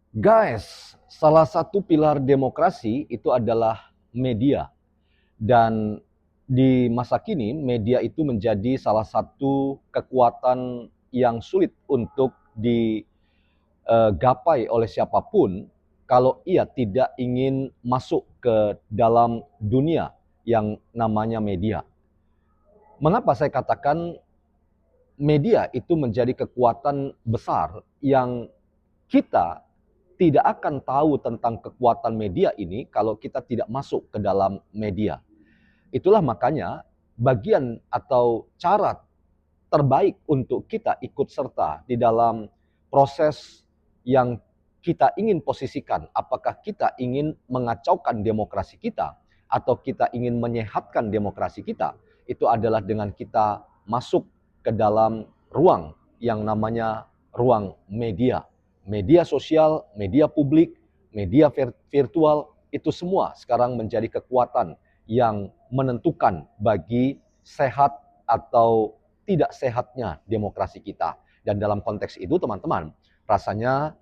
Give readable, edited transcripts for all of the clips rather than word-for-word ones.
Guys, salah satu pilar demokrasi itu adalah media. Dan di masa kini, media itu menjadi salah satu kekuatan yang sulit untuk digapai oleh siapapun kalau ia tidak ingin masuk ke dalam dunia yang namanya media. Mengapa saya katakan media itu menjadi kekuatan besar yang kita tidak akan tahu tentang kekuatan media ini kalau kita tidak masuk ke dalam media. Itulah makanya bagian atau cara terbaik untuk kita ikut serta di dalam proses yang kita ingin posisikan. Apakah kita ingin mengacaukan demokrasi kita atau kita ingin menyehatkan demokrasi kita? Itu adalah dengan kita masuk ke dalam ruang yang namanya ruang media. Media sosial, media publik, media virtual, itu semua sekarang menjadi kekuatan yang menentukan bagi sehat atau tidak sehatnya demokrasi kita. Dan dalam konteks itu teman-teman, rasanya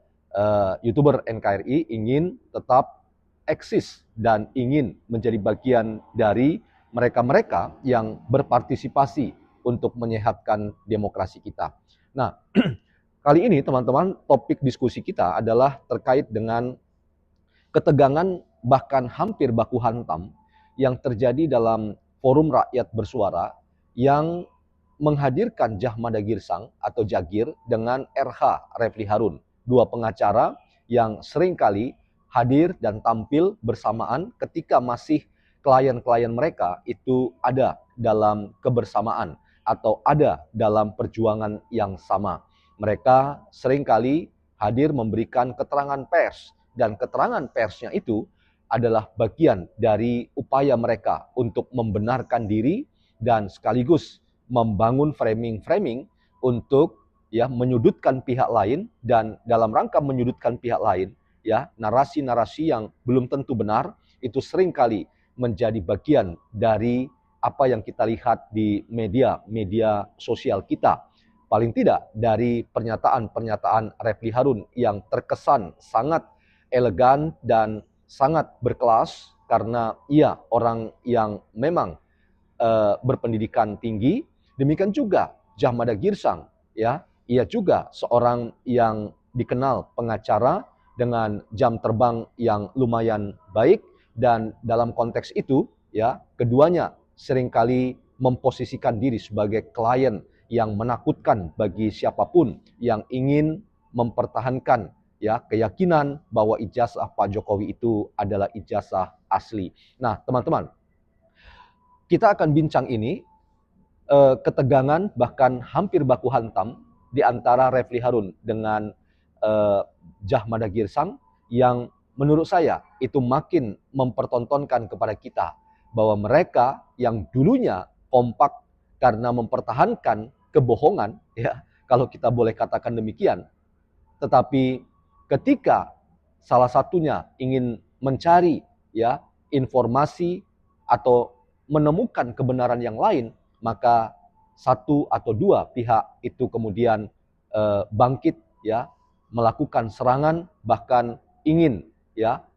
YouTuber NKRI ingin tetap eksis dan ingin menjadi bagian dari mereka-mereka yang berpartisipasi untuk menyehatkan demokrasi kita. Nah, kali ini teman-teman, topik diskusi kita adalah terkait dengan ketegangan bahkan hampir baku hantam yang terjadi dalam forum rakyat bersuara yang menghadirkan Jahmada Girsang atau Jagir dengan RH Refli Harun, dua pengacara yang seringkali hadir dan tampil bersamaan ketika masih klien-klien mereka itu ada dalam kebersamaan atau ada dalam perjuangan yang sama. Mereka seringkali hadir memberikan keterangan pers, dan keterangan persnya itu adalah bagian dari upaya mereka untuk membenarkan diri dan sekaligus membangun framing-framing untuk menyudutkan pihak lain, dan dalam rangka menyudutkan pihak lain narasi-narasi yang belum tentu benar itu seringkali menjadi bagian dari apa yang kita lihat di media sosial kita. Paling tidak dari pernyataan-pernyataan Refli Harun yang terkesan sangat elegan dan sangat berkelas karena ia orang yang memang berpendidikan tinggi. Demikian juga Jahmada Girsang, ia juga seorang yang dikenal pengacara dengan jam terbang yang lumayan baik, dan dalam konteks itu keduanya seringkali memposisikan diri sebagai klien yang menakutkan bagi siapapun yang ingin mempertahankan keyakinan bahwa ijazah Pak Jokowi itu adalah ijazah asli. Nah, teman-teman, kita akan bincang ini ketegangan bahkan hampir baku hantam di antara Refli Harun dengan Jahmada Girsang yang menurut saya itu makin mempertontonkan kepada kita bahwa mereka yang dulunya kompak karena mempertahankan kebohongan, kalau kita boleh katakan demikian, tetapi ketika salah satunya ingin mencari informasi atau menemukan kebenaran yang lain, maka satu atau dua pihak itu kemudian bangkit melakukan serangan, bahkan ingin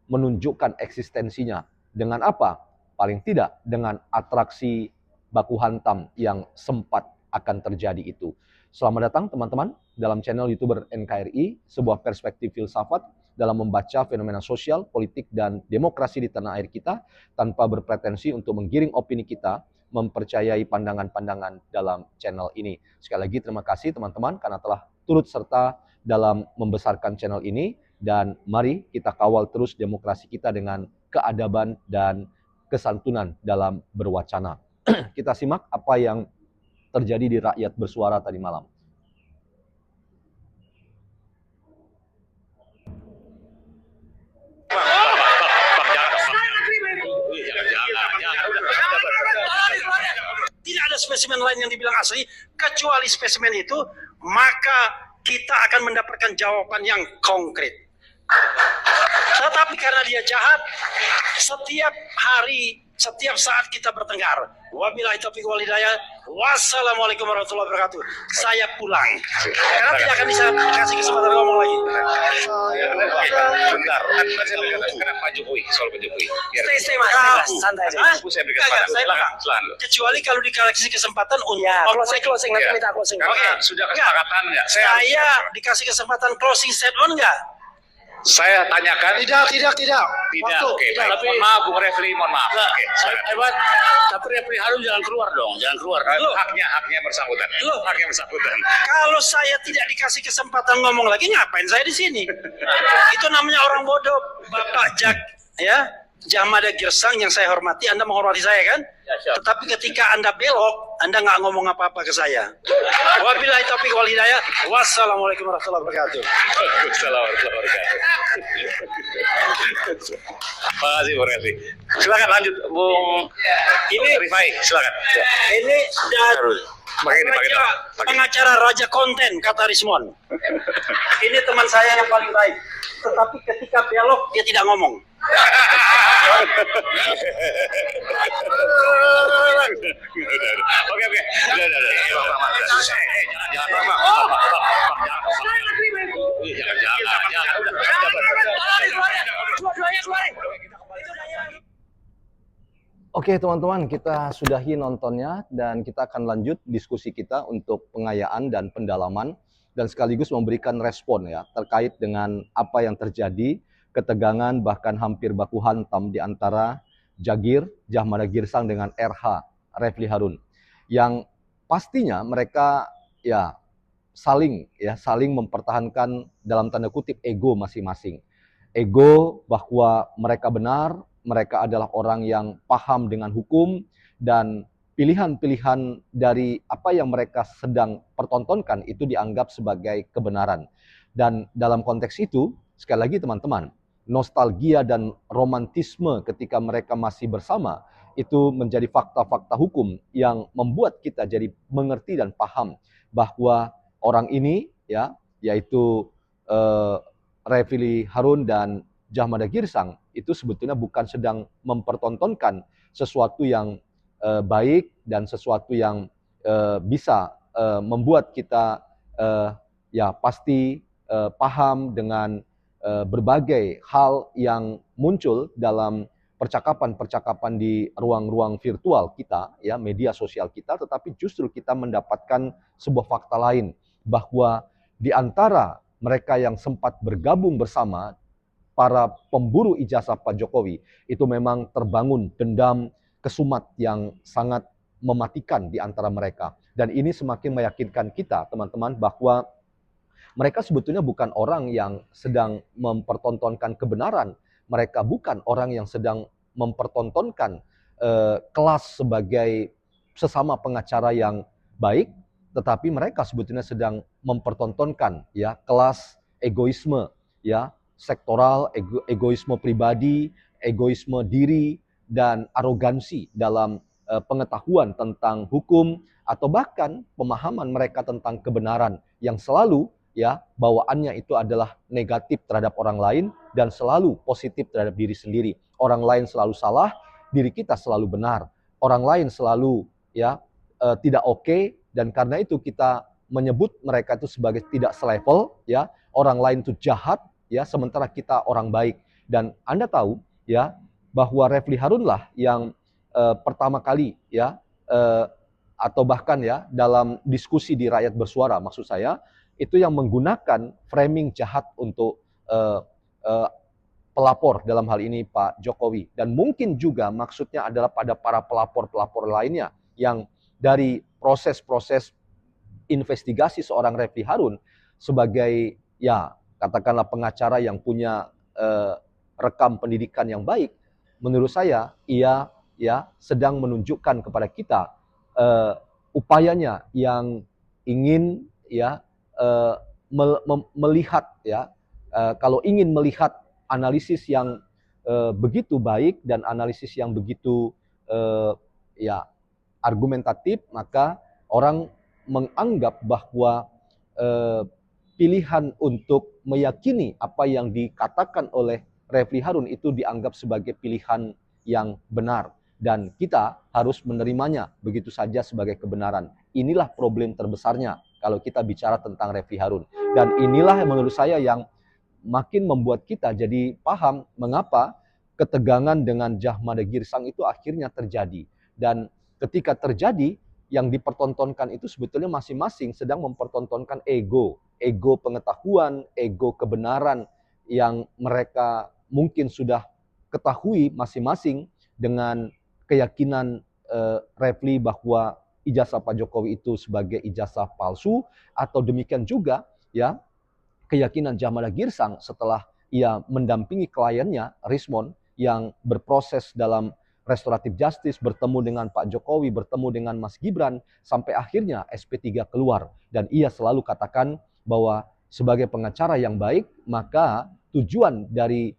menunjukkan eksistensinya. Dengan apa? Paling tidak dengan atraksi baku hantam yang sempat akan terjadi itu. Selamat datang teman-teman dalam channel YouTuber NKRI, sebuah perspektif filsafat dalam membaca fenomena sosial, politik, dan demokrasi di tanah air kita tanpa berpretensi untuk menggiring opini kita, mempercayai pandangan-pandangan dalam channel ini. Sekali lagi terima kasih teman-teman karena telah turut serta dalam membesarkan channel ini, dan mari kita kawal terus demokrasi kita dengan keadaban dan kesantunan dalam berwacana. Kita simak apa yang terjadi di rakyat bersuara tadi malam. Tidak ada spesimen lain yang dibilang asli kecuali spesimen itu, maka kita akan mendapatkan jawaban yang konkret. Tetapi karena dia jahat, setiap hari, setiap saat kita bertengkar. Wabillahi taufiq wal hidayah. Wassalamualaikum warahmatullahi wabarakatuh. Saya pulang karena tidak akan bisa kasih kesempatan ngomong lagi. sebentar. Tadi saya berikan kenapa Pak Jokowi, soal Pak Jokowi. Stay Mas, santai aja. Saya berikan pada. Silakan. Kecuali kalau dikasih kesempatan untuk closing nanti minta closing. Karena sudah kesepakatan ya. Saya dikasih kesempatan closing statement enggak? Saya tanyakan. Tidak. Tidak. Oke, baik. Mohon maaf, Bung Refli, mohon maaf. Oke, Hebat. Tapi Refli Harun jangan keluar dong, jangan keluar. haknya bersangkutan. Haknya bersangkutan. Kalau saya tidak dikasih kesempatan ngomong lagi, ngapain saya di sini? Itu namanya orang bodoh, Bapak Djamada Girsang yang saya hormati. Anda menghormati saya kan? Tetapi ketika Anda belok, Anda nggak ngomong apa-apa ke saya. Wabillahi taufiq wal hidayah. Wassalamualaikum warahmatullahi wabarakatuh. Assalamualaikum warahmatullahi wabarakatuh. Terima kasih, Bung Refli. Silakan lanjut, Bung. Ini Rifai, silakan. Ini dari Pakai. pengacara Raja Konten, kata Rismon. Ini teman saya yang paling baik. Tetapi ketika belok, dia tidak ngomong. Oke. Oke teman-teman, kita sudahi nontonnya dan kita akan lanjut diskusi kita untuk pengayaan dan pendalaman dan sekaligus memberikan respon ya terkait dengan apa yang terjadi, ketegangan bahkan hampir baku hantam di antara Djamada Girsang dengan RH Refli Harun yang pastinya mereka saling mempertahankan dalam tanda kutip ego masing-masing. Ego bahwa mereka benar, mereka adalah orang yang paham dengan hukum dan pilihan-pilihan dari apa yang mereka sedang pertontonkan itu dianggap sebagai kebenaran. Dan dalam konteks itu, sekali lagi teman-teman, nostalgia dan romantisme ketika mereka masih bersama itu menjadi fakta-fakta hukum yang membuat kita jadi mengerti dan paham bahwa orang ini yaitu Refli Harun dan Djamada Girsang itu sebetulnya bukan sedang mempertontonkan sesuatu yang baik dan sesuatu yang bisa membuat kita pasti paham dengan berbagai hal yang muncul dalam percakapan-percakapan di ruang-ruang virtual kita, media sosial kita, tetapi justru kita mendapatkan sebuah fakta lain bahwa di antara mereka yang sempat bergabung bersama para pemburu ijazah Pak Jokowi itu memang terbangun dendam kesumat yang sangat mematikan di antara mereka. Dan ini semakin meyakinkan kita teman-teman bahwa mereka sebetulnya bukan orang yang sedang mempertontonkan kebenaran. Mereka bukan orang yang sedang mempertontonkan kelas sebagai sesama pengacara yang baik, tetapi mereka sebetulnya sedang mempertontonkan kelas egoisme, sektoral, egoisme pribadi, egoisme diri, dan arogansi dalam pengetahuan tentang hukum atau bahkan pemahaman mereka tentang kebenaran yang selalu bawaannya itu adalah negatif terhadap orang lain dan selalu positif terhadap diri sendiri. Orang lain selalu salah, diri kita selalu benar. Orang lain selalu tidak oke, dan karena itu kita menyebut mereka itu sebagai tidak selevel, orang lain itu jahat, sementara kita orang baik. Dan Anda tahu bahwa Refli Harun lah yang pertama kali atau bahkan dalam diskusi di Rakyat Bersuara maksud saya itu yang menggunakan framing jahat untuk pelapor dalam hal ini Pak Jokowi, dan mungkin juga maksudnya adalah pada para pelapor-pelapor lainnya yang dari proses-proses investigasi seorang Refli Harun sebagai katakanlah pengacara yang punya rekam pendidikan yang baik. Menurut saya ia sedang menunjukkan kepada kita upayanya yang ingin melihat kalau ingin melihat analisis yang begitu baik dan analisis yang begitu argumentatif, maka orang menganggap bahwa pilihan untuk meyakini apa yang dikatakan oleh Refli Harun itu dianggap sebagai pilihan yang benar dan kita harus menerimanya begitu saja sebagai kebenaran. Inilah problem terbesarnya kalau kita bicara tentang Refli Harun, dan inilah menurut saya yang makin membuat kita jadi paham mengapa ketegangan dengan Jahmada Girsang itu akhirnya terjadi. Dan ketika terjadi, yang dipertontonkan itu sebetulnya masing-masing sedang mempertontonkan ego pengetahuan, ego kebenaran yang mereka mungkin sudah ketahui masing-masing dengan keyakinan Refli bahwa ijazah Pak Jokowi itu sebagai ijazah palsu, atau demikian juga ya keyakinan Jahmada Girsang setelah ia mendampingi kliennya Rismond yang berproses dalam restoratif justice, bertemu dengan Pak Jokowi, bertemu dengan Mas Gibran, sampai akhirnya SP3 keluar. Dan ia selalu katakan bahwa sebagai pengacara yang baik, maka tujuan dari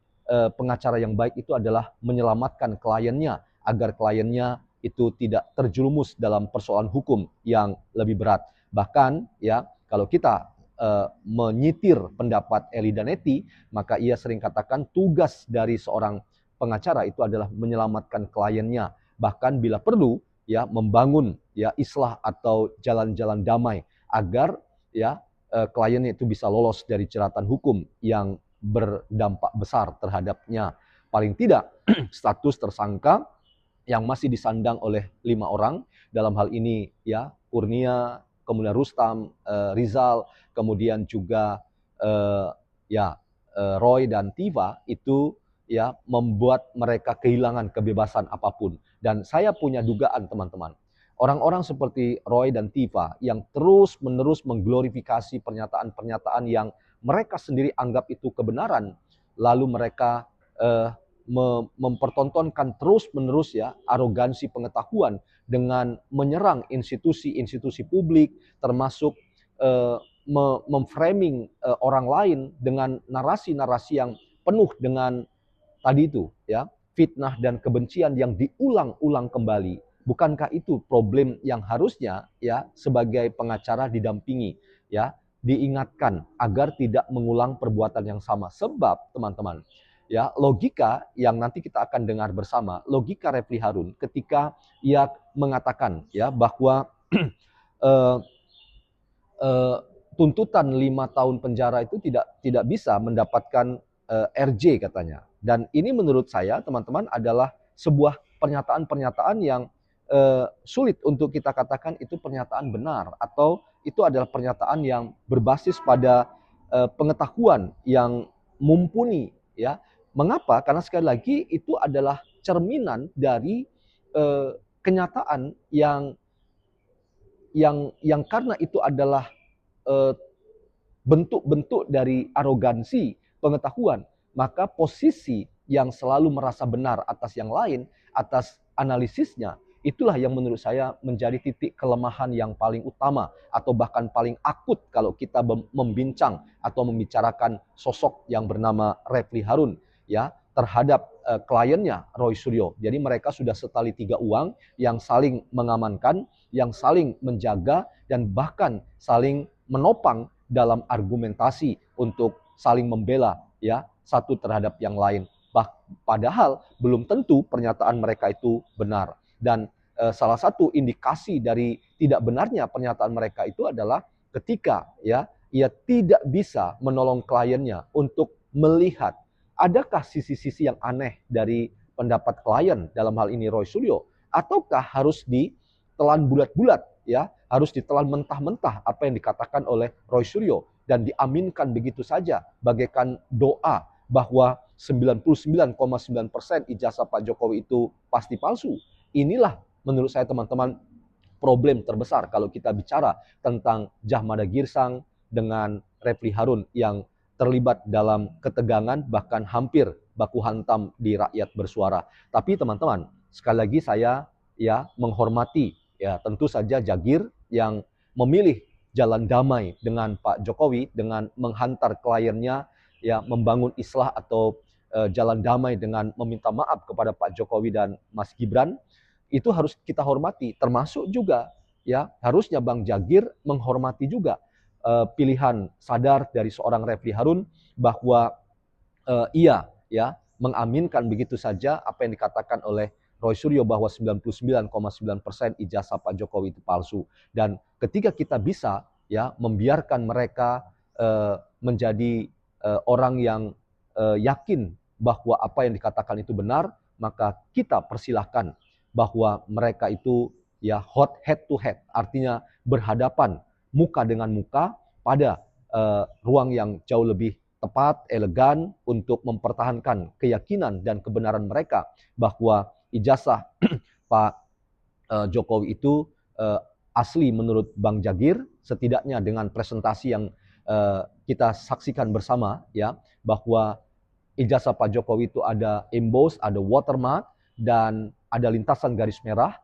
pengacara yang baik itu adalah menyelamatkan kliennya, agar kliennya itu tidak terjerumus dalam persoalan hukum yang lebih berat. Bahkan ya, kalau kita menyitir pendapat Eli Danetti, maka ia sering katakan tugas dari seorang pengacara itu adalah menyelamatkan kliennya, bahkan bila perlu ya membangun ya islah atau jalan-jalan damai agar ya kliennya itu bisa lolos dari jeratan hukum yang berdampak besar terhadapnya. Paling tidak status tersangka yang masih disandang oleh 5 orang, dalam hal ini ya Kurnia, kemudian Rustam, Rizal, kemudian juga Roy dan Tiva, itu ya membuat mereka kehilangan kebebasan apapun. Dan saya punya dugaan teman-teman, orang-orang seperti Roy dan Tiva yang terus-menerus mengglorifikasi pernyataan-pernyataan yang mereka sendiri anggap itu kebenaran, lalu mereka mempertontonkan terus-menerus ya arogansi pengetahuan dengan menyerang institusi-institusi publik, termasuk memframing orang lain dengan narasi-narasi yang penuh dengan tadi itu ya fitnah dan kebencian yang diulang-ulang kembali. Bukankah itu problem yang harusnya ya sebagai pengacara didampingi ya, diingatkan agar tidak mengulang perbuatan yang sama. Sebab teman-teman ya, logika yang nanti kita akan dengar bersama, logika Refli Harun ketika ia mengatakan ya bahwa tuntutan 5 tahun penjara itu tidak bisa mendapatkan RJ katanya. Dan ini menurut saya teman-teman adalah sebuah pernyataan-pernyataan yang sulit untuk kita katakan itu pernyataan benar, atau itu adalah pernyataan yang berbasis pada pengetahuan yang mumpuni ya. Mengapa? Karena sekali lagi itu adalah cerminan dari kenyataan yang karena itu adalah bentuk-bentuk dari arogansi pengetahuan, maka posisi yang selalu merasa benar atas yang lain, atas analisisnya, itulah yang menurut saya menjadi titik kelemahan yang paling utama atau bahkan paling akut kalau kita membincang atau membicarakan sosok yang bernama Refli Harun ya terhadap kliennya Roy Suryo. Jadi mereka sudah setali 3 uang yang saling mengamankan, yang saling menjaga, dan bahkan saling menopang dalam argumentasi untuk saling membela ya satu terhadap yang lain. Padahal belum tentu pernyataan mereka itu benar. Dan salah satu indikasi dari tidak benarnya pernyataan mereka itu adalah ketika ya ia tidak bisa menolong kliennya untuk melihat adakah sisi-sisi yang aneh dari pendapat klien, dalam hal ini Roy Suryo, ataukah harus ditelan bulat-bulat ya, harus ditelan mentah-mentah apa yang dikatakan oleh Roy Suryo dan diaminkan begitu saja bagaikan doa bahwa 99,9% ijazah Pak Jokowi itu pasti palsu. Inilah menurut saya teman-teman problem terbesar kalau kita bicara tentang Jahmada Girsang dengan Refli Harun yang terlibat dalam ketegangan bahkan hampir baku hantam di rakyat bersuara. Tapi teman-teman, sekali lagi saya ya menghormati ya tentu saja Jagir yang memilih jalan damai dengan Pak Jokowi dengan menghantar kliennya ya membangun islah atau jalan damai dengan meminta maaf kepada Pak Jokowi dan Mas Gibran. Itu harus kita hormati, termasuk juga ya harusnya Bang Jagir menghormati juga pilihan sadar dari seorang Refli Harun bahwa ia ya mengaminkan begitu saja apa yang dikatakan oleh Roy Suryo bahwa 99,9% ijazah Pak Jokowi itu palsu. Dan ketika kita bisa ya membiarkan mereka menjadi orang yang yakin bahwa apa yang dikatakan itu benar, maka kita persilahkan bahwa mereka itu ya hot head to head, artinya berhadapan muka dengan muka pada ruang yang jauh lebih tepat, elegan untuk mempertahankan keyakinan dan kebenaran mereka bahwa ijazah Pak Jokowi itu asli menurut Bang Jagir, setidaknya dengan presentasi yang kita saksikan bersama ya, bahwa ijazah Pak Jokowi itu ada emboss, ada watermark, dan ada lintasan garis merah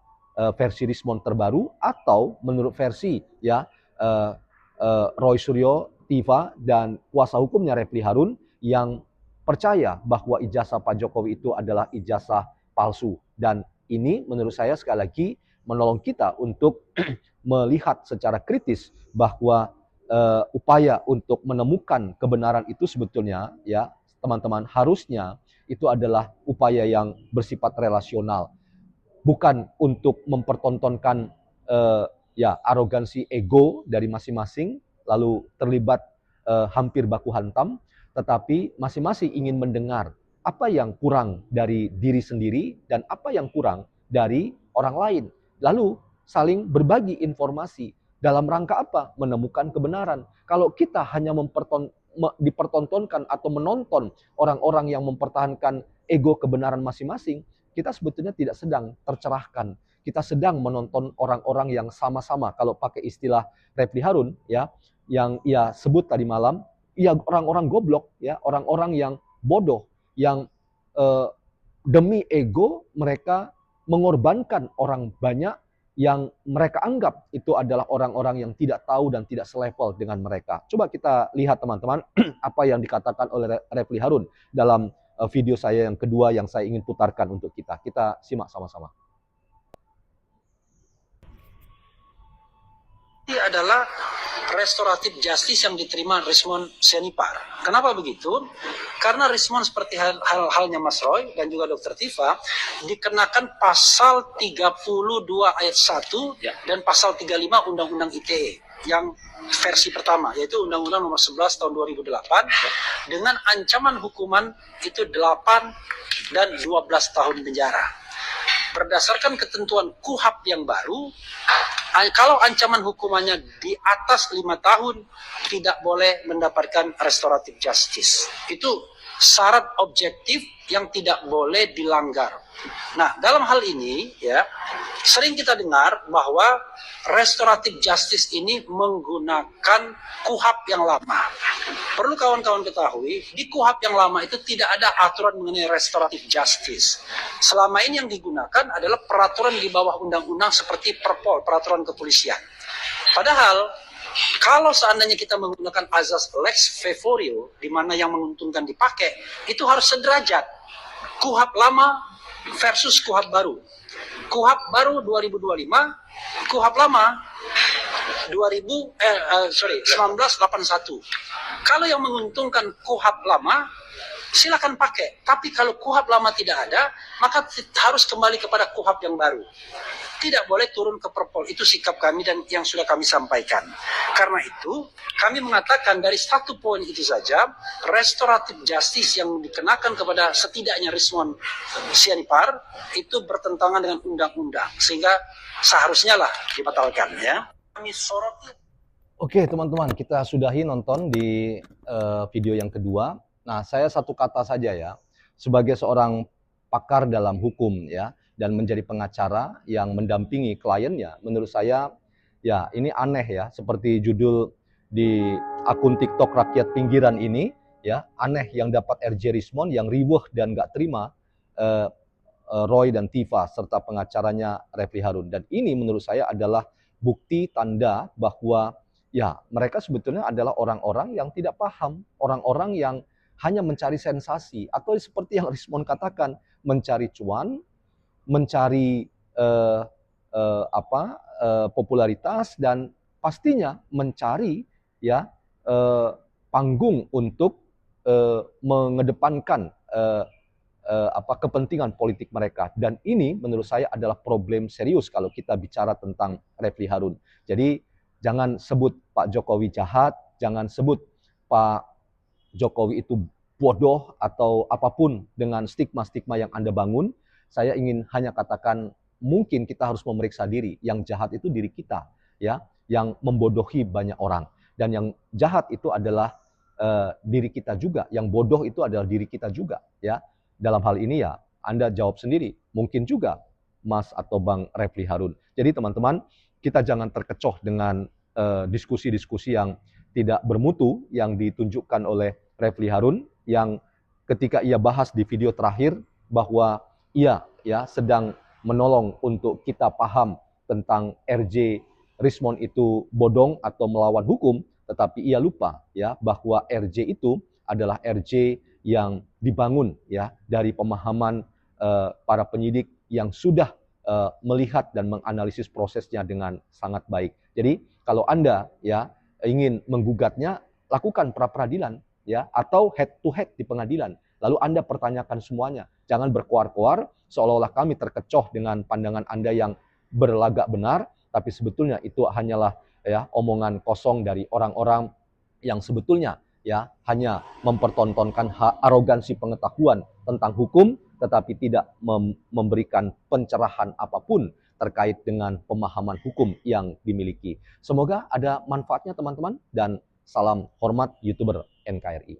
versi Rismon terbaru, atau menurut versi ya Roy Suryo, Tiva, dan kuasa hukumnya Refli Harun yang percaya bahwa ijazah Pak Jokowi itu adalah ijazah palsu. Dan ini menurut saya sekali lagi menolong kita untuk melihat secara kritis bahwa upaya untuk menemukan kebenaran itu sebetulnya ya teman-teman harusnya itu adalah upaya yang bersifat relasional, bukan untuk mempertontonkan ya arogansi ego dari masing-masing lalu terlibat hampir baku hantam, tetapi masing-masing ingin mendengar apa yang kurang dari diri sendiri dan apa yang kurang dari orang lain, lalu saling berbagi informasi dalam rangka apa? Menemukan kebenaran. Kalau kita hanya dipertontonkan atau menonton orang-orang yang mempertahankan ego kebenaran masing-masing, kita sebetulnya tidak sedang tercerahkan. Kita sedang menonton orang-orang yang sama-sama, kalau pakai istilah Refli Harun ya, yang ia sebut tadi malam, ya orang-orang goblok ya, orang-orang yang bodoh, yang demi ego mereka mengorbankan orang banyak yang mereka anggap itu adalah orang-orang yang tidak tahu dan tidak selevel dengan mereka. Coba kita lihat teman-teman apa yang dikatakan oleh Refli Harun dalam video saya yang kedua yang saya ingin putarkan untuk kita. Kita simak sama-sama. Ini adalah restoratif justice yang diterima Rismon Sianipar. Kenapa begitu? Karena Rismon seperti halnya Mas Roy dan juga Dr. Tiva dikenakan pasal 32 ayat 1 dan pasal 35 Undang-Undang ITE yang versi pertama, yaitu Undang-Undang nomor 11 tahun 2008 dengan ancaman hukuman itu 8 dan 12 tahun penjara. Berdasarkan ketentuan KUHAP yang baru, kalau ancaman hukumannya di atas 5 tahun tidak boleh mendapatkan restoratif justice. Itu syarat objektif yang tidak boleh dilanggar. Nah, dalam hal ini ya sering kita dengar bahwa restoratif justice ini menggunakan KUHAP yang lama. Perlu kawan-kawan ketahui, di KUHAP yang lama itu tidak ada aturan mengenai restoratif justice. Selama ini yang digunakan adalah peraturan di bawah undang-undang seperti Perpol, peraturan kepolisian. Padahal kalau seandainya kita menggunakan azas lex favorio, di mana yang menguntungkan dipakai, itu harus sederajat. KUHAP lama versus KUHAP baru. KUHAP baru 2025, KUHAP lama 1981. Kalau yang menguntungkan KUHAP lama, silakan pakai. Tapi kalau KUHAP lama tidak ada, maka harus kembali kepada KUHAP yang baru. Tidak boleh turun ke Perpol. Itu sikap kami dan yang sudah kami sampaikan. Karena itu, kami mengatakan dari satu poin itu saja, restoratif justice yang dikenakan kepada setidaknya Rismon Sianipar itu bertentangan dengan undang-undang. Sehingga seharusnya lah dibatalkan ya. Kami soroti. Oke teman-teman, kita sudahi nonton di video yang kedua. Nah, saya satu kata saja ya, sebagai seorang pakar dalam hukum ya, dan menjadi pengacara yang mendampingi kliennya, menurut saya ya ini aneh ya, seperti judul di akun TikTok Rakyat Pinggiran ini ya, aneh yang dapat RJ Rismon yang riweuh dan gak terima Roy dan Tiva serta pengacaranya Refli Harun. Dan ini menurut saya adalah bukti tanda bahwa ya mereka sebetulnya adalah orang-orang yang tidak paham, orang-orang yang hanya mencari sensasi, atau seperti yang Rismon katakan, mencari cuan, mencari popularitas, dan pastinya mencari ya panggung untuk mengedepankan kepentingan politik mereka. Dan ini menurut saya adalah problem serius kalau kita bicara tentang Refli Harun. Jadi jangan sebut Pak Jokowi jahat, jangan sebut Pak Jokowi itu bodoh atau apapun dengan stigma-stigma yang Anda bangun, saya ingin hanya katakan mungkin kita harus memeriksa diri. Yang jahat itu diri kita, ya, yang membodohi banyak orang. Dan yang jahat itu adalah diri kita juga, yang bodoh itu adalah diri kita juga, ya. Dalam hal ini ya Anda jawab sendiri, mungkin juga Mas atau Bang Refli Harun. Jadi teman-teman, kita jangan terkecoh dengan diskusi-diskusi yang tidak bermutu yang ditunjukkan oleh Refli Harun, yang ketika ia bahas di video terakhir bahwa ia ya sedang menolong untuk kita paham tentang RJ Rismond itu bodong atau melawan hukum, tetapi ia lupa ya bahwa RJ itu adalah RJ yang dibangun ya dari pemahaman para penyidik yang sudah melihat dan menganalisis prosesnya dengan sangat baik. Jadi kalau Anda ya ingin menggugatnya, lakukan pra peradilan ya atau head to head di pengadilan. Lalu Anda pertanyakan semuanya. Jangan berkoar-koar seolah-olah kami terkecoh dengan pandangan Anda yang berlagak benar, tapi sebetulnya itu hanyalah ya omongan kosong dari orang-orang yang sebetulnya ya hanya mempertontonkan arogansi pengetahuan tentang hukum, tetapi tidak memberikan pencerahan apapun terkait dengan pemahaman hukum yang dimiliki. Semoga ada manfaatnya teman-teman, dan salam hormat YouTuber NKRI.